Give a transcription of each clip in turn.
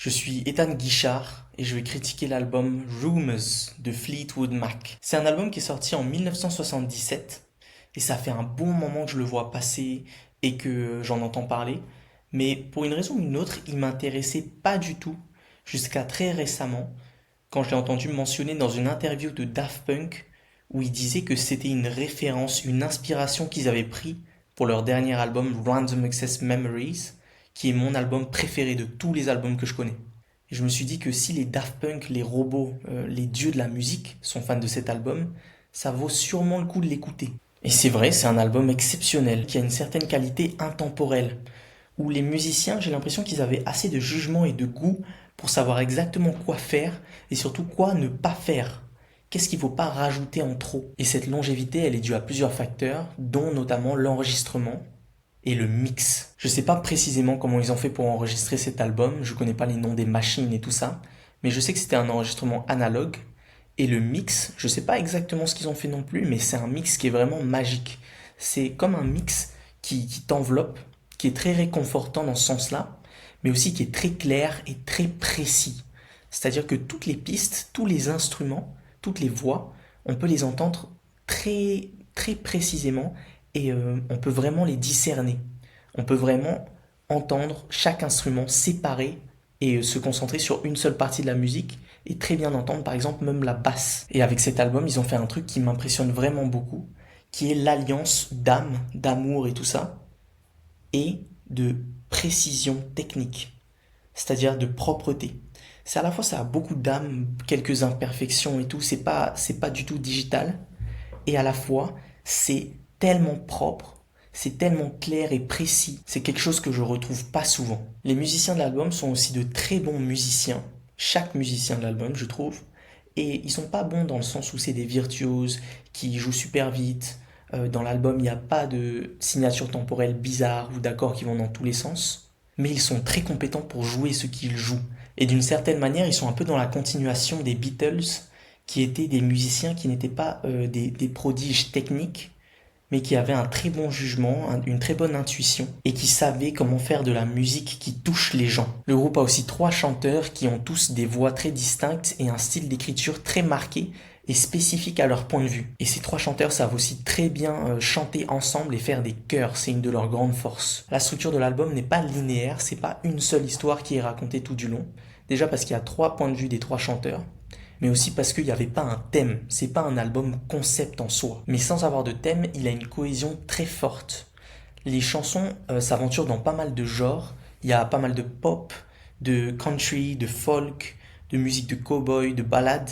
Je suis Ethan Guichard et je vais critiquer l'album Rumours de Fleetwood Mac. C'est un album qui est sorti en 1977 et ça fait un bon moment que je le vois passer et que j'en entends parler. Mais pour une raison ou une autre, il m'intéressait pas du tout jusqu'à très récemment quand je l'ai entendu mentionner dans une interview de Daft Punk où il disait que c'était une référence, une inspiration qu'ils avaient pris pour leur dernier album Random Access Memories, qui est mon album préféré de tous les albums que je connais. Et je me suis dit que si les Daft Punk, les robots, les dieux de la musique sont fans de cet album, ça vaut sûrement le coup de l'écouter. Et c'est vrai, c'est un album exceptionnel, qui a une certaine qualité intemporelle, où les musiciens, j'ai l'impression qu'ils avaient assez de jugement et de goût pour savoir exactement quoi faire et surtout quoi ne pas faire. Qu'est-ce qu'il ne faut pas rajouter en trop? Et cette longévité, elle est due à plusieurs facteurs, dont notamment l'enregistrement et le mix. Je sais pas précisément comment ils ont fait pour enregistrer cet album, je connais pas les noms des machines et tout ça, mais je sais que c'était un enregistrement analogue. Et le mix, je sais pas exactement ce qu'ils ont fait non plus, mais c'est un mix qui est vraiment magique. C'est comme un mix qui t'enveloppe, qui est très réconfortant dans ce sens-là, mais aussi qui est très clair et très précis. C'est-à-dire que toutes les pistes, tous les instruments, toutes les voix, on peut les entendre très, très précisément et on peut vraiment les discerner. On peut vraiment entendre chaque instrument séparé et se concentrer sur une seule partie de la musique et très bien entendre par exemple même la basse. Et avec cet album, ils ont fait un truc qui m'impressionne vraiment beaucoup, qui est l'alliance d'âme, d'amour et tout ça, et de précision technique, c'est-à-dire de propreté. C'est à la fois ça a beaucoup d'âme, quelques imperfections et tout, c'est pas du tout digital, et à la fois c'est tellement propre, c'est tellement clair et précis. C'est quelque chose que je retrouve pas souvent. Les musiciens de l'album sont aussi de très bons musiciens. Chaque musicien de l'album, je trouve. Et ils sont pas bons dans le sens où c'est des virtuoses qui jouent super vite. Dans l'album, il n'y a pas de signature temporelle bizarre ou d'accords qui vont dans tous les sens. Mais ils sont très compétents pour jouer ce qu'ils jouent. Et d'une certaine manière, ils sont un peu dans la continuation des Beatles, qui étaient des musiciens qui n'étaient pas des prodiges techniques, mais qui avaient un très bon jugement, une très bonne intuition, et qui savaient comment faire de la musique qui touche les gens. Le groupe a aussi trois chanteurs qui ont tous des voix très distinctes et un style d'écriture très marqué et spécifique à leur point de vue. Et ces trois chanteurs savent aussi très bien chanter ensemble et faire des chœurs, c'est une de leurs grandes forces. La structure de l'album n'est pas linéaire, c'est pas une seule histoire qui est racontée tout du long. Déjà parce qu'il y a trois points de vue des trois chanteurs, mais aussi parce qu'il n'y avait pas un thème. C'est pas un album concept en soi. Mais sans avoir de thème, il a une cohésion très forte. Les chansons s'aventurent dans pas mal de genres. Il y a pas mal de pop, de country, de folk, de musique de cowboy, de ballade.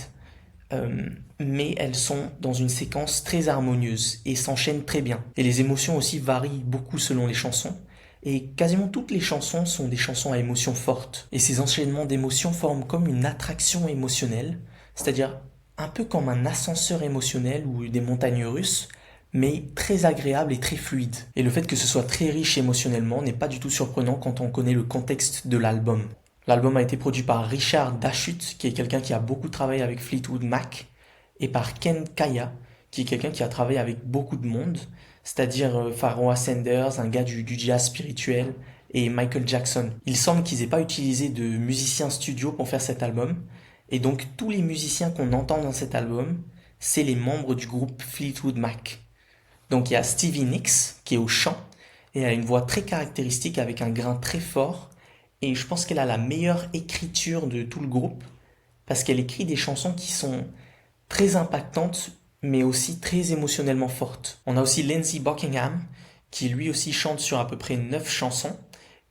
Mais elles sont dans une séquence très harmonieuse et s'enchaînent très bien. Et les émotions aussi varient beaucoup selon les chansons. Et quasiment toutes les chansons sont des chansons à émotions fortes. Et ces enchaînements d'émotions forment comme une attraction émotionnelle, c'est-à-dire un peu comme un ascenseur émotionnel ou des montagnes russes, mais très agréable et très fluide. Et le fait que ce soit très riche émotionnellement n'est pas du tout surprenant quand on connaît le contexte de l'album. L'album a été produit par Richard Dashut, qui est quelqu'un qui a beaucoup travaillé avec Fleetwood Mac, et par Ken Kaya, qui est quelqu'un qui a travaillé avec beaucoup de monde, c'est-à-dire Pharoah Sanders, un gars du jazz spirituel, et Michael Jackson. Il semble qu'ils aient pas utilisé de musiciens studio pour faire cet album, et donc tous les musiciens qu'on entend dans cet album, c'est les membres du groupe Fleetwood Mac. Donc il y a Stevie Nicks qui est au chant, et elle a une voix très caractéristique avec un grain très fort, et je pense qu'elle a la meilleure écriture de tout le groupe, parce qu'elle écrit des chansons qui sont très impactantes, mais aussi très émotionnellement fortes. On a aussi Lindsey Buckingham, qui lui aussi chante sur à peu près 9 chansons,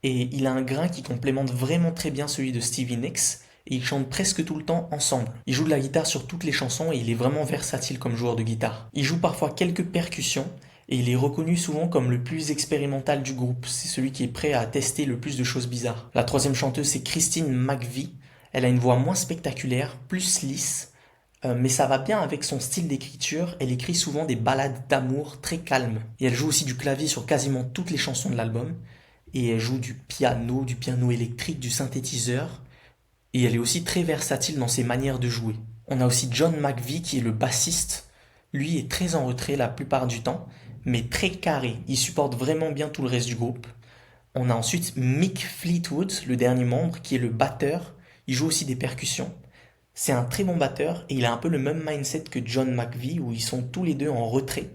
et il a un grain qui complémente vraiment très bien celui de Stevie Nicks, et ils chantent presque tout le temps ensemble. Il joue de la guitare sur toutes les chansons et il est vraiment versatile comme joueur de guitare. Il joue parfois quelques percussions, et il est reconnu souvent comme le plus expérimental du groupe. C'est celui qui est prêt à tester le plus de choses bizarres. La troisième chanteuse, c'est Christine McVie. Elle a une voix moins spectaculaire, plus lisse, mais ça va bien avec son style d'écriture. Elle écrit souvent des ballades d'amour très calmes. Et elle joue aussi du clavier sur quasiment toutes les chansons de l'album. Et elle joue du piano électrique, du synthétiseur. Et elle est aussi très versatile dans ses manières de jouer. On a aussi John McVie qui est le bassiste. Lui est très en retrait la plupart du temps, mais très carré. Il supporte vraiment bien tout le reste du groupe. On a ensuite Mick Fleetwood, le dernier membre, qui est le batteur. Il joue aussi des percussions. C'est un très bon batteur et il a un peu le même mindset que John McVie où ils sont tous les deux en retrait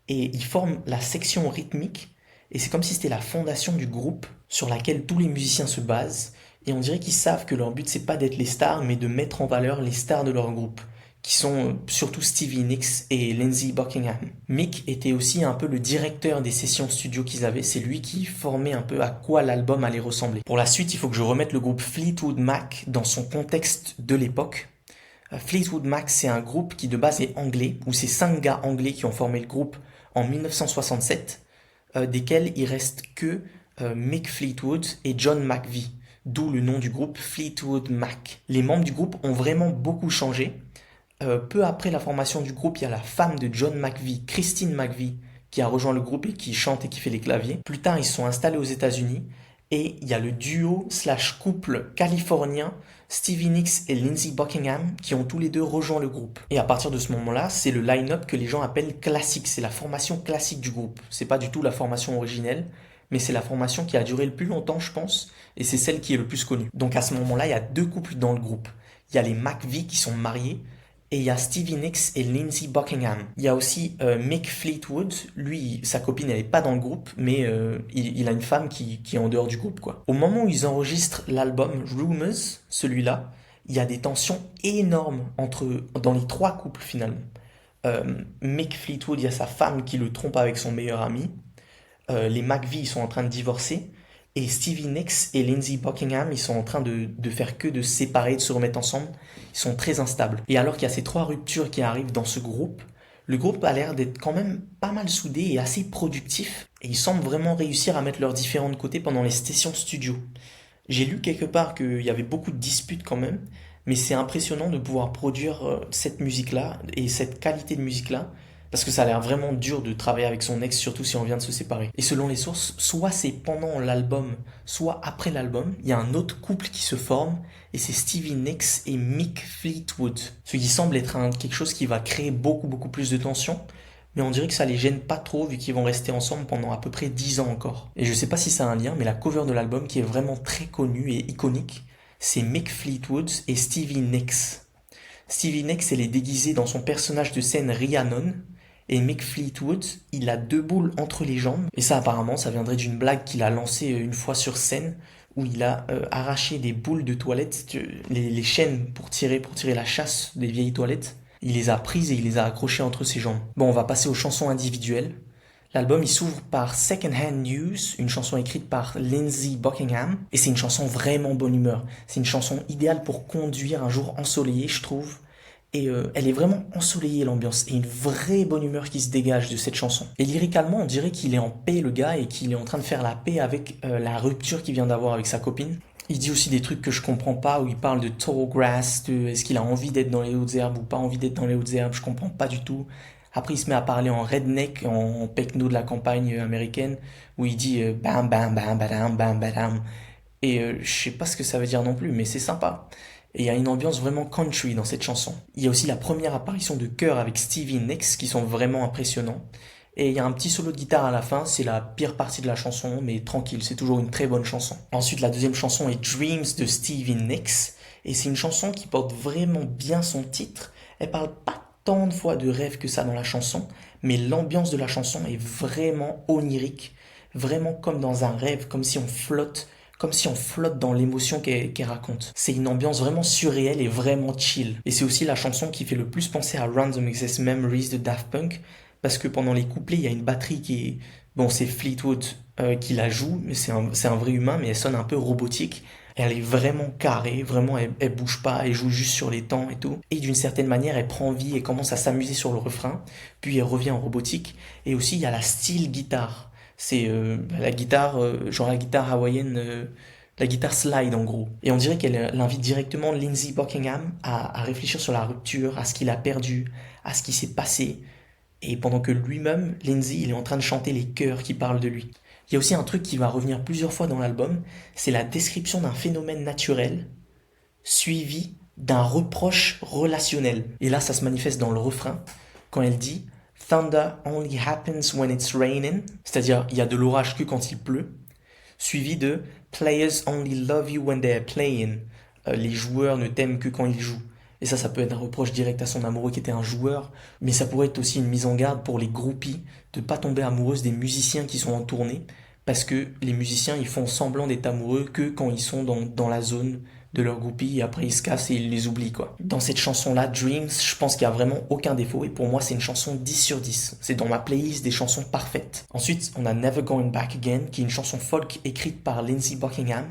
et ils forment la section rythmique et c'est comme si c'était la fondation du groupe sur laquelle tous les musiciens se basent et on dirait qu'ils savent que leur but c'est pas d'être les stars mais de mettre en valeur les stars de leur groupe qui sont surtout Stevie Nicks et Lindsey Buckingham. Mick était aussi un peu le directeur des sessions studio qu'ils avaient, c'est lui qui formait un peu à quoi l'album allait ressembler. Pour la suite, il faut que je remette le groupe Fleetwood Mac dans son contexte de l'époque. Fleetwood Mac, c'est un groupe qui de base est anglais, ou c'est 5 gars anglais qui ont formé le groupe en 1967, desquels il reste que Mick Fleetwood et John McVie, d'où le nom du groupe Fleetwood Mac. Les membres du groupe ont vraiment beaucoup changé. Peu après la formation du groupe, il y a la femme de John McVie, Christine McVie, qui a rejoint le groupe et qui chante et qui fait les claviers. Plus tard, ils se sont installés aux États-Unis et il y a le duo slash couple californien Stevie Nicks et Lindsey Buckingham qui ont tous les deux rejoint le groupe. Et à partir de ce moment-là, c'est le line-up que les gens appellent classique, c'est la formation classique du groupe. C'est pas du tout la formation originelle, mais c'est la formation qui a duré le plus longtemps, je pense, et c'est celle qui est le plus connue. Donc à ce moment-là, il y a deux couples dans le groupe. Il y a les McVie qui sont mariés, et il y a Stevie Nicks et Lindsey Buckingham. Il y a aussi Mick Fleetwood. Lui, sa copine, elle n'est pas dans le groupe, mais il a une femme qui est en dehors du groupe, quoi. Au moment où ils enregistrent l'album Rumours, celui-là, il y a des tensions énormes dans les trois couples, finalement. Mick Fleetwood, il y a sa femme qui le trompe avec son meilleur ami. Les McVie, ils sont en train de divorcer. Et Stevie Nicks et Lindsey Buckingham, ils sont en train de faire que de se séparer, de se remettre ensemble. Ils sont très instables. Et alors qu'il y a ces trois ruptures qui arrivent dans ce groupe, le groupe a l'air d'être quand même pas mal soudé et assez productif. Et ils semblent vraiment réussir à mettre leurs différends de côté pendant les sessions studio. J'ai lu quelque part qu'il y avait beaucoup de disputes quand même, mais c'est impressionnant de pouvoir produire cette musique-là et cette qualité de musique-là, parce que ça a l'air vraiment dur de travailler avec son ex, surtout si on vient de se séparer. Et selon les sources, soit c'est pendant l'album, soit après l'album, il y a un autre couple qui se forme, et c'est Stevie Nicks et Mick Fleetwood. Ce qui semble être quelque chose qui va créer beaucoup plus de tension, mais on dirait que ça les gêne pas trop vu qu'ils vont rester ensemble pendant à peu près 10 ans encore. Et je sais pas si ça a un lien, mais la cover de l'album qui est vraiment très connue et iconique, c'est Mick Fleetwood et Stevie Nicks. Stevie Nicks, elle est déguisée dans son personnage de scène Rhiannon, et Mick Fleetwood, il a deux boules entre les jambes. Et ça, apparemment, ça viendrait d'une blague qu'il a lancée une fois sur scène, où il a arraché des boules de toilettes, les chaînes pour tirer la chasse des vieilles toilettes. Il les a prises et il les a accrochées entre ses jambes. Bon, on va passer aux chansons individuelles. L'album, il s'ouvre par Second Hand News, une chanson écrite par Lindsey Buckingham. Et c'est une chanson vraiment bonne humeur. C'est une chanson idéale pour conduire un jour ensoleillé, je trouve. Et elle est vraiment ensoleillée, l'ambiance, et une vraie bonne humeur qui se dégage de cette chanson. Et lyricalement, on dirait qu'il est en paix, le gars, et qu'il est en train de faire la paix avec la rupture qu'il vient d'avoir avec sa copine. Il dit aussi des trucs que je comprends pas, où il parle de tall grass, de est-ce qu'il a envie d'être dans les hautes herbes ou pas envie d'être dans les hautes herbes, je comprends pas du tout. Après, il se met à parler en redneck, en pecno de la campagne américaine, où il dit bam bam bam badam bam badam. Et je sais pas ce que ça veut dire non plus, mais c'est sympa. Et il y a une ambiance vraiment country dans cette chanson. Il y a aussi la première apparition de chœur avec Stevie Nicks qui sont vraiment impressionnants. Et il y a un petit solo de guitare à la fin, c'est la pire partie de la chanson, mais tranquille, c'est toujours une très bonne chanson. Ensuite, la deuxième chanson est Dreams de Stevie Nicks, et c'est une chanson qui porte vraiment bien son titre. Elle parle pas tant de fois de rêve que ça dans la chanson, mais l'ambiance de la chanson est vraiment onirique, vraiment comme dans un rêve, comme si on flotte dans l'émotion qu'elle raconte. C'est une ambiance vraiment surréelle et vraiment chill. Et c'est aussi la chanson qui fait le plus penser à Random Access Memories de Daft Punk, parce que pendant les couplets, il y a une batterie qui est... Bon, c'est Fleetwood qui la joue, mais c'est un vrai humain, mais elle sonne un peu robotique. Elle est vraiment carrée, vraiment, elle bouge pas, elle joue juste sur les temps et tout. Et d'une certaine manière, elle prend vie et commence à s'amuser sur le refrain, puis elle revient en robotique. Et aussi, il y a la steel guitare. C'est la guitare, genre la guitare hawaïenne, la guitare slide en gros. Et on dirait qu'elle invite directement Lindsey Buckingham à réfléchir sur la rupture, à ce qu'il a perdu, à ce qui s'est passé. Et pendant que lui-même, Lindsey, il est en train de chanter les chœurs qui parlent de lui. Il y a aussi un truc qui va revenir plusieurs fois dans l'album, c'est la description d'un phénomène naturel suivi d'un reproche relationnel. Et là, ça se manifeste dans le refrain, quand elle dit Thunder only happens when it's raining, c'est-à-dire il y a de l'orage que quand il pleut. suivi de Players only love you when they're playing. Les joueurs ne t'aiment que quand ils jouent. Et ça peut être un reproche direct à son amoureux qui était un joueur, mais ça pourrait être aussi une mise en garde pour les groupies de ne pas tomber amoureuses des musiciens qui sont en tournée, parce que les musiciens, ils font semblant d'être amoureux que quand ils sont dans la zone de leur groupie, et après ils se cassent et ils les oublient, quoi. Dans cette chanson-là, Dreams, je pense qu'il y a vraiment aucun défaut, et pour moi, c'est une chanson 10 sur 10. C'est dans ma playlist des chansons parfaites. Ensuite, on a Never Going Back Again, qui est une chanson folk écrite par Lindsey Buckingham,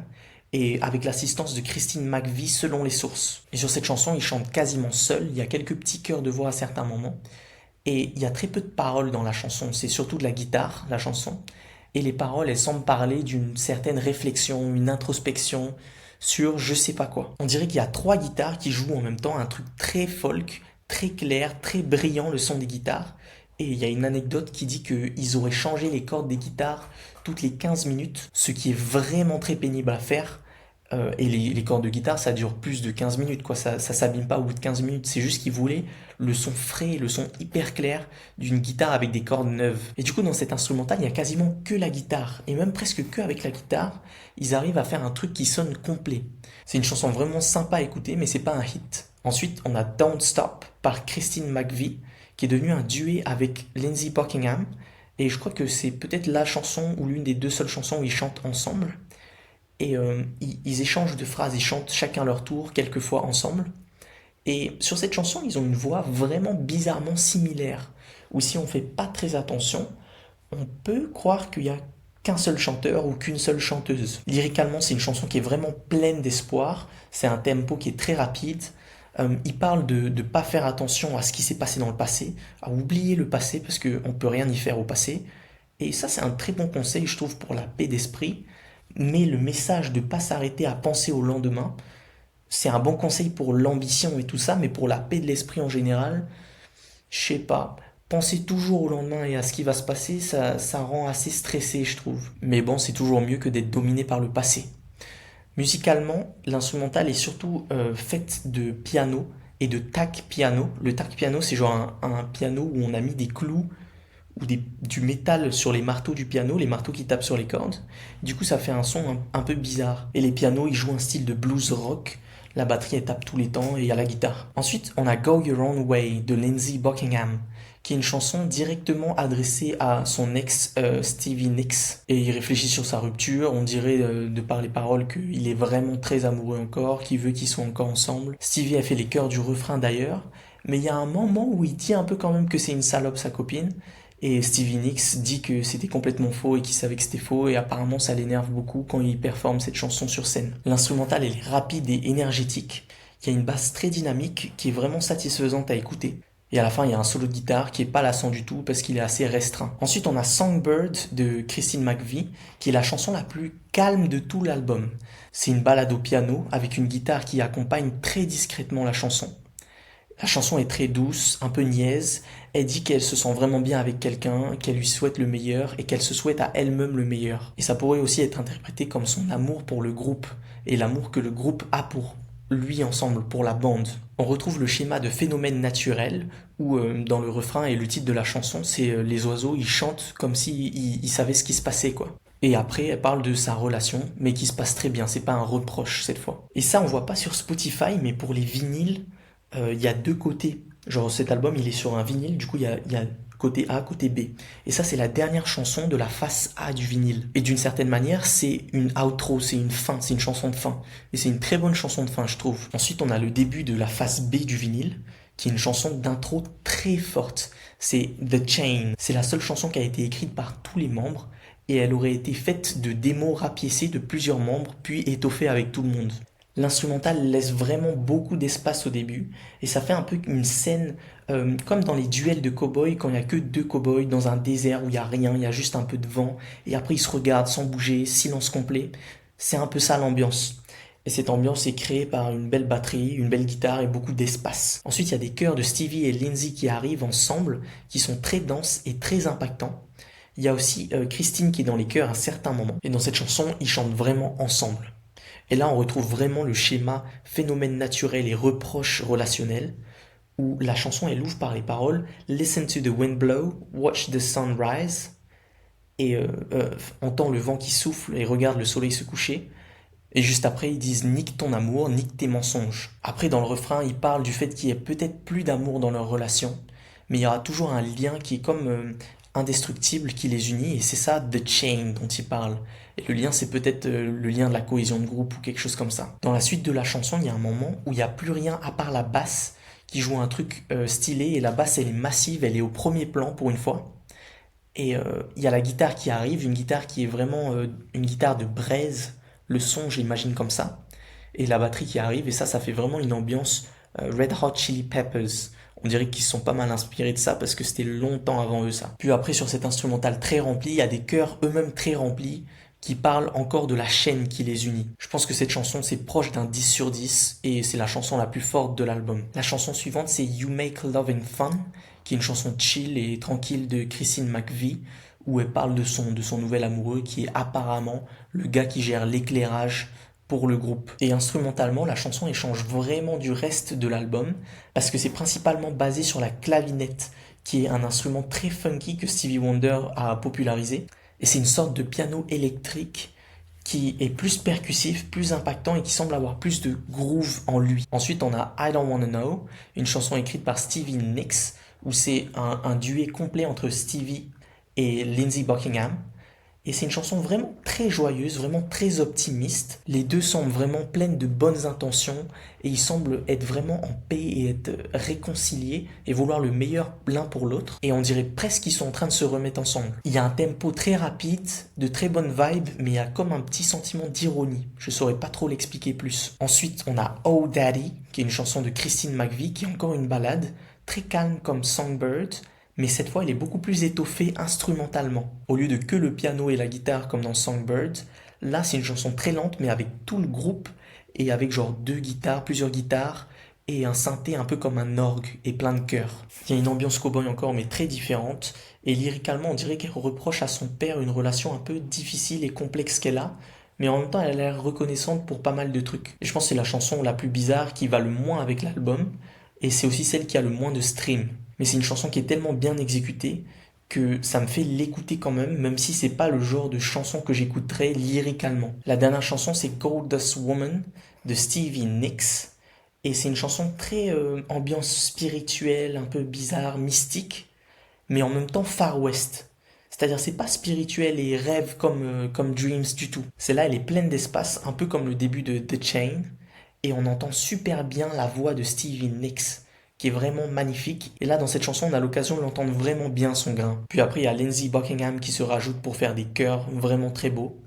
et avec l'assistance de Christine McVie selon les sources. Et sur cette chanson, il chante quasiment seul, il y a quelques petits chœurs de voix à certains moments, et il y a très peu de paroles dans la chanson, c'est surtout de la guitare, la chanson, et les paroles, elles semblent parler d'une certaine réflexion, une introspection sur je sais pas quoi. On dirait qu'il y a trois guitares qui jouent en même temps, un truc très folk, très clair, très brillant le son des guitares, et il y a une anecdote qui dit qu'ils auraient changé les cordes des guitares toutes les 15 minutes, ce qui est vraiment très pénible à faire. Et les cordes de guitare, ça dure plus de 15 minutes, quoi. Ça s'abîme pas au bout de 15 minutes. C'est juste qu'ils voulaient le son frais, le son hyper clair d'une guitare avec des cordes neuves. Et du coup, dans cet instrumental, il y a quasiment que la guitare. Et même presque que avec la guitare, ils arrivent à faire un truc qui sonne complet. C'est une chanson vraiment sympa à écouter, mais c'est pas un hit. Ensuite, on a Don't Stop par Christine McVie, qui est devenue un duet avec Lindsey Buckingham. Et je crois que c'est peut-être la chanson ou l'une des deux seules chansons où ils chantent ensemble. Et ils échangent de phrases, ils chantent chacun leur tour, quelquefois ensemble. Et sur cette chanson, ils ont une voix vraiment bizarrement similaire. Ou si on fait pas très attention, on peut croire qu'il y a qu'un seul chanteur ou qu'une seule chanteuse. Lyricalement, c'est une chanson qui est vraiment pleine d'espoir. C'est un tempo qui est très rapide. Il parle de ne pas faire attention à ce qui s'est passé dans le passé, à oublier le passé parce qu'on ne peut rien y faire au passé. Et ça, c'est un très bon conseil, je trouve, pour la paix d'esprit. Mais le message de ne pas s'arrêter à penser au lendemain, c'est un bon conseil pour l'ambition et tout ça, mais pour la paix de l'esprit en général, je sais pas. Penser toujours au lendemain et à ce qui va se passer, ça rend assez stressé, je trouve. Mais bon, c'est toujours mieux que d'être dominé par le passé. Musicalement, l'instrumental est surtout fait de piano et de tac piano. Le tac piano, c'est genre un piano où on a mis des clous ou du métal sur les marteaux du piano, les marteaux qui tapent sur les cordes. Du coup, ça fait un son un peu bizarre. Et les pianos, ils jouent un style de blues rock. La batterie, elle tape tout les temps et il y a la guitare. Ensuite, on a Go Your Own Way de Lindsey Buckingham, qui est une chanson directement adressée à son ex Stevie Nicks. Et il réfléchit sur sa rupture, on dirait de par les paroles qu'il est vraiment très amoureux encore, qu'il veut qu'ils soient encore ensemble. Stevie a fait les chœurs du refrain d'ailleurs, mais il y a un moment où il dit un peu quand même que c'est une salope sa copine, et Stevie Nicks dit que c'était complètement faux et qu'il savait que c'était faux, et apparemment ça l'énerve beaucoup quand il performe cette chanson sur scène. L'instrumental elle est rapide et énergétique, il y a une basse très dynamique qui est vraiment satisfaisante à écouter. Et à la fin, il y a un solo de guitare qui est pas lassant du tout parce qu'il est assez restreint. Ensuite, on a Songbird de Christine McVie, qui est la chanson la plus calme de tout l'album. C'est une ballade au piano avec une guitare qui accompagne très discrètement la chanson. La chanson est très douce, un peu niaise. Elle dit qu'elle se sent vraiment bien avec quelqu'un, qu'elle lui souhaite le meilleur et qu'elle se souhaite à elle-même le meilleur. Et ça pourrait aussi être interprété comme son amour pour le groupe et l'amour que le groupe a pour lui ensemble, pour la bande. On retrouve le schéma de phénomène naturel où dans le refrain et le titre de la chanson, c'est les oiseaux, ils chantent comme s'ils savaient ce qui se passait, quoi. Et après, elle parle de sa relation, mais qui se passe très bien, c'est pas un reproche cette fois. Et ça, on voit pas sur Spotify, mais pour les vinyles, il y a deux côtés. Genre cet album il est sur un vinyle, du coup il y a côté A, côté B. Et ça c'est la dernière chanson de la face A du vinyle. Et d'une certaine manière c'est une outro, c'est une fin, c'est une chanson de fin. Et c'est une très bonne chanson de fin je trouve. Ensuite on a le début de la face B du vinyle, qui est une chanson d'intro très forte. C'est The Chain. C'est la seule chanson qui a été écrite par tous les membres. Et elle aurait été faite de démos rapiécées de plusieurs membres, puis étoffée avec tout le monde. L'instrumental laisse vraiment beaucoup d'espace au début et ça fait un peu une scène comme dans les duels de cow-boys quand il n'y a que deux cow-boys dans un désert où il n'y a rien, il y a juste un peu de vent et après ils se regardent sans bouger, silence complet. C'est un peu ça l'ambiance. Et cette ambiance est créée par une belle batterie, une belle guitare et beaucoup d'espace. Ensuite il y a des chœurs de Stevie et Lindsey qui arrivent ensemble, qui sont très denses et très impactants. Il y a aussi Christine qui est dans les chœurs à certains moments. Et dans cette chanson, ils chantent vraiment ensemble. Et là, on retrouve vraiment le schéma phénomène naturel et reproche relationnel, où la chanson elle ouvre par les paroles Listen to the wind blow, watch the sun rise. et entend le vent qui souffle et regarde le soleil se coucher. Et juste après, ils disent nique ton amour, nique tes mensonges. Après, dans le refrain, ils parlent du fait qu'il y ait peut-être plus d'amour dans leur relation, mais il y aura toujours un lien qui est comme indestructible qui les unit, et c'est ça, The Chain, dont ils parlent. Et le lien, c'est peut-être le lien de la cohésion de groupe ou quelque chose comme ça. Dans la suite de la chanson, il y a un moment où il n'y a plus rien à part la basse qui joue un truc stylé, et la basse, elle est massive, elle est au premier plan pour une fois. Et il y a la guitare qui arrive, une guitare qui est vraiment une guitare de braise. Le son, j'imagine comme ça. Et la batterie qui arrive, et ça fait vraiment une ambiance Red Hot Chili Peppers. On dirait qu'ils se sont pas mal inspirés de ça parce que c'était longtemps avant eux ça. Puis après, sur cet instrumental très rempli, il y a des chœurs eux-mêmes très remplis qui parlent encore de la chaîne qui les unit. Je pense que cette chanson, c'est proche d'un 10 sur 10 et c'est la chanson la plus forte de l'album. La chanson suivante, c'est You Make Loving Fun, qui est une chanson chill et tranquille de Christine McVie, où elle parle de son nouvel amoureux qui est apparemment le gars qui gère l'éclairage pour le groupe. Et instrumentalement, la chanson échange vraiment du reste de l'album parce que c'est principalement basé sur la clavinette, qui est un instrument très funky que Stevie Wonder a popularisé. Et c'est une sorte de piano électrique qui est plus percussif, plus impactant et qui semble avoir plus de groove en lui. Ensuite, on a I Don't Wanna Know, une chanson écrite par Stevie Nicks, où c'est un duet complet entre Stevie et Lindsey Buckingham. Et c'est une chanson vraiment très joyeuse, vraiment très optimiste. Les deux semblent vraiment pleines de bonnes intentions et ils semblent être vraiment en paix et être réconciliés et vouloir le meilleur l'un pour l'autre. Et on dirait presque qu'ils sont en train de se remettre ensemble. Il y a un tempo très rapide, de très bonnes vibes, mais il y a comme un petit sentiment d'ironie. Je saurais pas trop l'expliquer plus. Ensuite, on a Oh Daddy, qui est une chanson de Christine McVie, qui est encore une ballade, très calme comme Songbird, mais cette fois elle est beaucoup plus étoffée instrumentalement. Au lieu de que le piano et la guitare comme dans Songbird, là c'est une chanson très lente mais avec tout le groupe et avec genre deux guitares, plusieurs guitares et un synthé un peu comme un orgue et plein de chœurs. Il y a une ambiance cowboy encore mais très différente et lyricalement on dirait qu'elle reproche à son père une relation un peu difficile et complexe qu'elle a, mais en même temps elle a l'air reconnaissante pour pas mal de trucs. Et je pense que c'est la chanson la plus bizarre qui va le moins avec l'album et c'est aussi celle qui a le moins de streams. Mais c'est une chanson qui est tellement bien exécutée que ça me fait l'écouter quand même, même si c'est pas le genre de chanson que j'écouterais lyricalement. La dernière chanson, c'est Goldust Woman de Stevie Nicks. Et c'est une chanson très ambiance spirituelle, un peu bizarre, mystique, mais en même temps Far West. C'est-à-dire c'est pas spirituel et rêve comme Dreams du tout. Celle-là, elle est pleine d'espace, un peu comme le début de The Chain, et on entend super bien la voix de Stevie Nicks, qui est vraiment magnifique. Et là, dans cette chanson, on a l'occasion de l'entendre vraiment bien son grain. Puis après, il y a Lindsey Buckingham qui se rajoute pour faire des chœurs vraiment très beaux.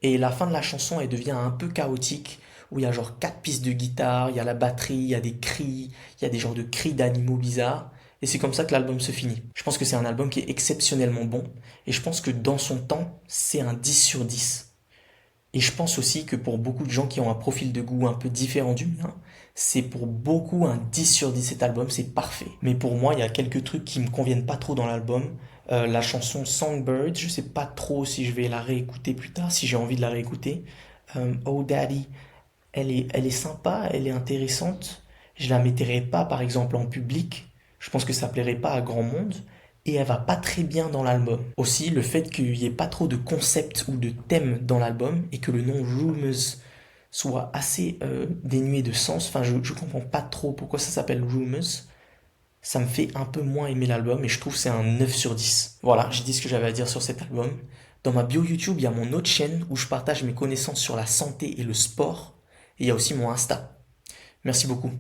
Et la fin de la chanson, elle devient un peu chaotique, où il y a genre quatre pistes de guitare, il y a la batterie, il y a des cris, il y a des genres de cris d'animaux bizarres. Et c'est comme ça que l'album se finit. Je pense que c'est un album qui est exceptionnellement bon. Et je pense que dans son temps, c'est un 10 sur 10. Et je pense aussi que pour beaucoup de gens qui ont un profil de goût un peu différent du mien, c'est pour beaucoup un 10 sur 10 cet album, c'est parfait. Mais pour moi, il y a quelques trucs qui me conviennent pas trop dans l'album. La chanson Songbird, je sais pas trop si je vais la réécouter plus tard, si j'ai envie de la réécouter. Oh Daddy, elle est sympa, elle est intéressante. Je la mettrai pas par exemple en public. Je pense que ça plairait pas à grand monde. Et elle va pas très bien dans l'album. Aussi, le fait qu'il y ait pas trop de concepts ou de thèmes dans l'album et que le nom Rumors soit assez dénué de sens. Enfin, je comprends pas trop pourquoi ça s'appelle Rumors. Ça me fait un peu moins aimer l'album et je trouve que c'est un 9 sur 10. Voilà, j'ai dit ce que j'avais à dire sur cet album. Dans ma bio YouTube, il y a mon autre chaîne où je partage mes connaissances sur la santé et le sport. Et il y a aussi mon Insta. Merci beaucoup.